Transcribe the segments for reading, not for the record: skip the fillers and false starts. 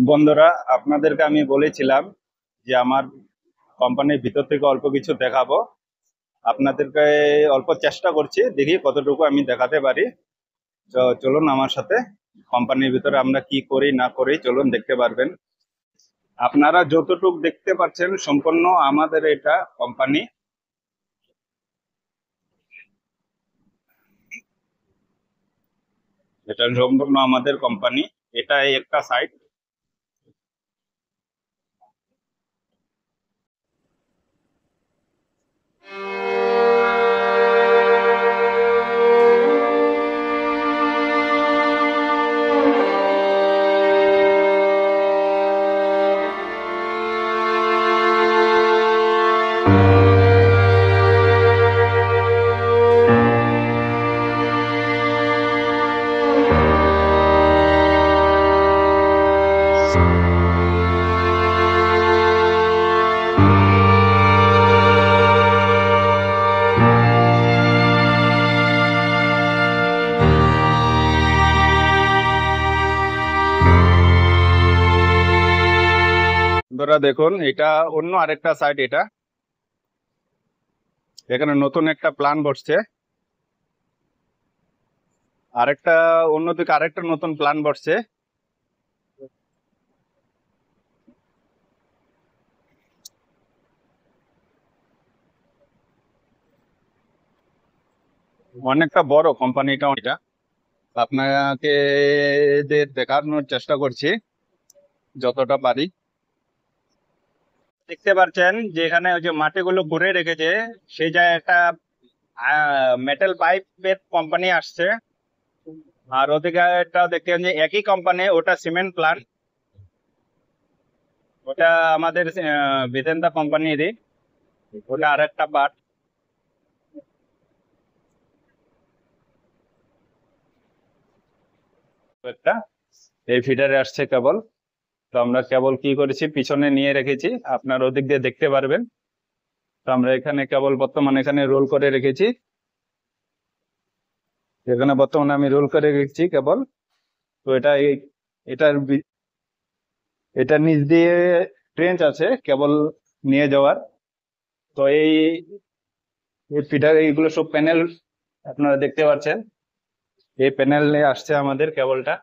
বন্ধুরা, আপনাদেরকে আমি বলেছিলাম যে আমার কোম্পানির ভিতর থেকে অল্প কিছু দেখাবো। আপনাদেরকে অল্প চেষ্টা করছি, দেখি কতটুকু আমি দেখাতে পারি। তো চলুন আমার সাথে, কোম্পানির ভিতরে আমরা কি করি না করি চলুন দেখতে পারবেন। আপনারা যতটুকু দেখতে পাচ্ছেন সম্পূর্ণ আমাদের এটা কোম্পানি, এটা সম্পূর্ণ আমাদের কোম্পানি। এটা একটা সাইট। বন্ধুরা দেখুন, এটা অন্য আরেকটা সাইট। এটা এখানে নতুন একটা প্ল্যান বসছে, আরেকটা অন্যদিকে আরেকটা নতুন প্ল্যান বসছে। অনেকটা বড় কোম্পানিটা। এটা আপনাকে দেখানোর চেষ্টা করছি যতটা পারি। দেখতে পাচ্ছেন যে এখানে ওই যে মাটিগুলো ভরে রেখেছে, সেই জায়গায় একটা মেটাল পাইপের কোম্পানি আসছে। আর ওদিকে দেখতে পাচ্ছেন যে একই কোম্পানি, ওটা সিমেন্ট প্ল্যান্ট, ওটা আমাদের বেদান্তা কোম্পানিরই, ওটা আরেকটা পার্ট। একটা এই ফিডারে আসছে কেবল। তো আমরা কেবল কি করেছি, পিছনে নিয়ে রেখেছি, আপনার ওদিক দিয়ে দেখতে পারবেন। তো আমরা এখানে কেবল বর্তমানে এখানে রোল করে রেখেছি, এখানে বর্তমানে আমি রোল করে রেখেছি কেবল। তো এটার এটার নিচ দিয়ে ট্রেঞ্চ আছে কেবল নিয়ে যাওয়ার। তো এই ফিডার এইগুলো সব প্যানেল আপনারা দেখতে পাচ্ছেন, এই প্যানেলে আসছে আমাদের কেবলটা।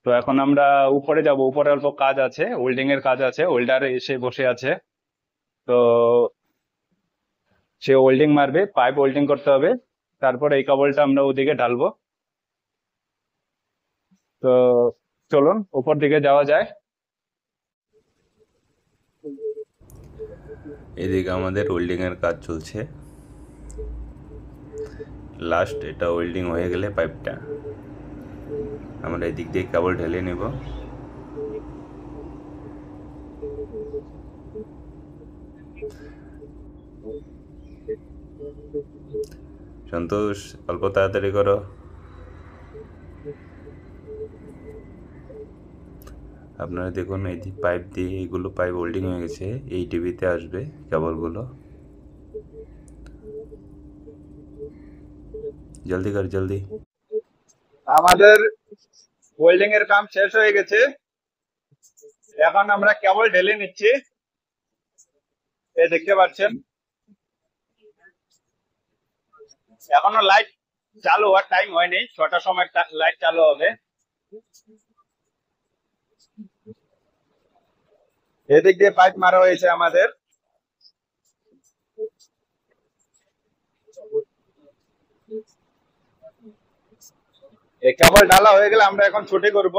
তো এখন আমরা উপরে যাব, উপরে অল্প কাজ আছে, ওয়েল্ডিং এর কাজ আছে, ওয়েল্ডার এসে বসে আছে। তো সে ওয়েল্ডিং মারবে, পাইপ ওয়েল্ডিং করতে হবে, তারপর এই কেবলটা আমরা ওদিকে ঢালবো। তো চলুন উপর দিকে যাওয়া যায়। এদিকে আমাদের ওয়েল্ডিং এর কাজ চলছে। লাস্ট এটা ওয়েল্ডিং হয়ে গেলে পাইপটা আমরা এদিক দিয়ে কেবল ঢেলে নেব। সন্তোষ, অল্প তাড়াতাড়ি করো। আপনারা দেখুন এই পাইপ দিয়ে, এইগুলো পাইপ ওয়েল্ডিং হয়ে গেছে, এই টিভিতে আসবে কেবলগুলো। জলদি কর, জলদি। আমাদের ওয়েল্ডিং এর কাম শেষ হয়ে গেছে, এখন আমরা কেবল ঢেলে নিচ্ছি। এই দেখতে পাচ্ছেন এখনো লাইট চালু হওয়ার টাইম হয়নি, 6টার সময় লাইট চালু হবে। এদিক দিয়ে পাইপ মারা হয়েছে আমাদের। এই কেবল ঢালা হয়ে গেলে আমরা এখন ছুটি করব।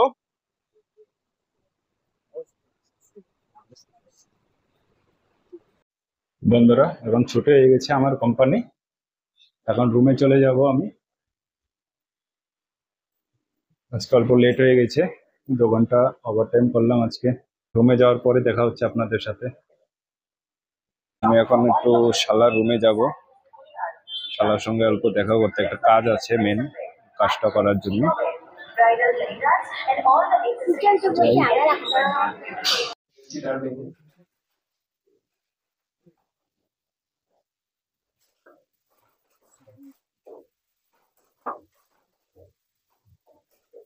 বন্ধুরা, এখন ছুটি হয়ে গেছে আমার কোম্পানি, এখন রুমে চলে যাব আমি। আজকে অল্প লেট হয়ে গেছে, 2 ঘন্টা ওভারটাইম করলাম আজকে। রুমে যাওয়ার পরে দেখা হচ্ছে আপনাদের সাথে। আমি এখন একটু শালার রুমে যাব, শালার সঙ্গে অল্প দেখা করতে, একটা কাজ আছে, মেন কাজটা করার জন্য।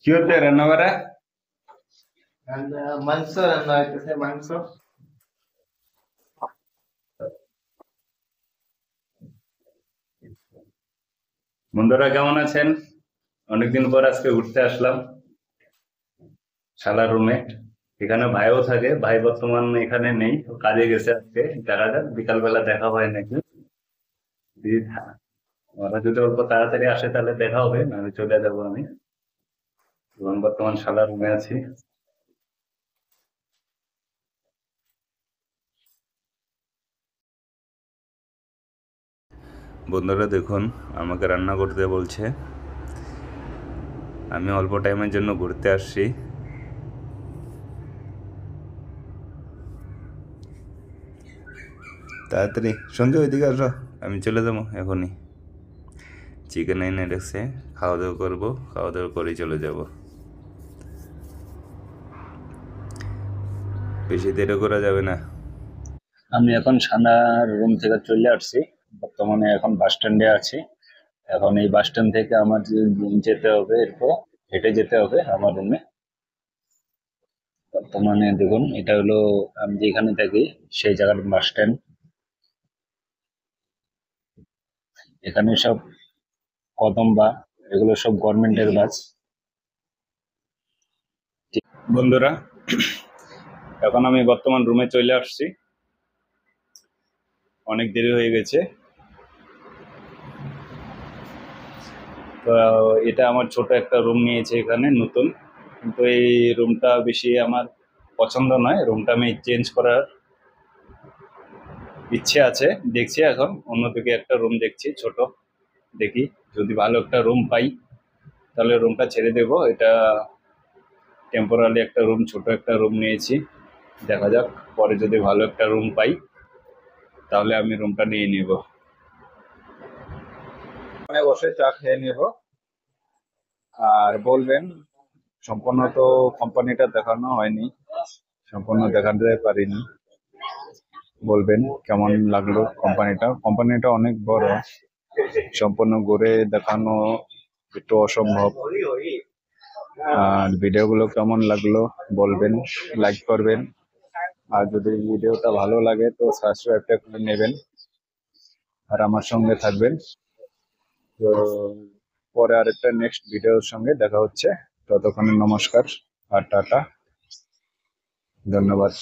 কি হচ্ছে রান্নাঘরে? মাংস রান্না হইতেছে, মাংস। বন্ধুরা কেমন আছেন? অনেকদিন পর আজকে ঘুরতে আসলাম শালার রুমে। এখানে ভাইও থাকে, ভাই বর্তমান এখানে নেই, ও কাজে গেছে আজকে। দেখা যাক বিকাল বেলা দেখা হয় নাকি। ওরা যদি অল্প তাড়াতাড়ি আসে তাহলে দেখা হবে, নাহলে চলে যাবো আমি। এবং বর্তমান শালার রুমে আছি। বন্ধুরা দেখুন, আমাকে রান্না করতে বলছে। আমি অল্প টাইমের জন্য ঘুরতে আসছি। তাড়াতাড়ি সঞ্জয় ওইদিকে আসো, আমি চলে যাবো এখনই। চিকেন এনে রেখেছে, খাওয়া দাওয়া করবো, খাওয়া দাওয়া করেই চলে যাব। বেশি দেরি করা যাবে না। আমি এখন সানার রুম থেকে চলে আসছি, বর্তমানে এখন বাস স্ট্যান্ডে আছি। এখন এই বাস স্ট্যান্ড থেকে আমার যেতে হবে, এরপর হেঁটে যেতে হবে আমার রুমে। বর্তমানে দেখুন, এটা হলো আমি যেখানে থাকি সেই জায়গার বাস স্ট্যান্ড। এখানে সব কদম্বা, এগুলো সব গভর্নমেন্টের বাস। বন্ধুরা, এখন আমি বর্তমান রুমে চলে আসছি, অনেক দেরি হয়ে গেছে। তো এটা আমার ছোট একটা রুম নিয়েছে এখানে নতুন, কিন্তু এই রুমটা বেশি আমার পছন্দ নয়। রুমটা আমি চেঞ্জ করার ইচ্ছে আছে, দেখছি এখন অন্যদিকে একটা রুম দেখছি ছোট। দেখি যদি ভালো একটা রুম পাই তাহলে রুমটা ছেড়ে দেব। এটা টেম্পোরারি একটা রুম, ছোট একটা রুম নিয়েছি। দেখা যাক পরে যদি ভালো একটা রুম পাই তাহলে আমি রুমটা নিয়ে নিব। ওখানে বসে চা খেয়ে নেব। আর বলবেন, সম্পূর্ণ তো কোম্পানিটা দেখানো হয়নি, সম্পূর্ণ দেখাতে পারিনি। বলবেন কেমন লাগলো কোম্পানিটা। কোম্পানিটা অনেক বড়, সম্পূর্ণ ঘুরে দেখানো একটু অসম্ভব। আর ভিডিওগুলো কেমন লাগলো বলবেন, লাইক করবেন। আর যদি ভিডিওটা ভালো লাগে তো সাবস্ক্রাইবটা করে নেবেন আর আমার সঙ্গে থাকবেন। তো পরে আরেকটা নেক্সট ভিডিওর সঙ্গে দেখা হচ্ছে। ততক্ষণে নমস্কার আর টাটা, ধন্যবাদ।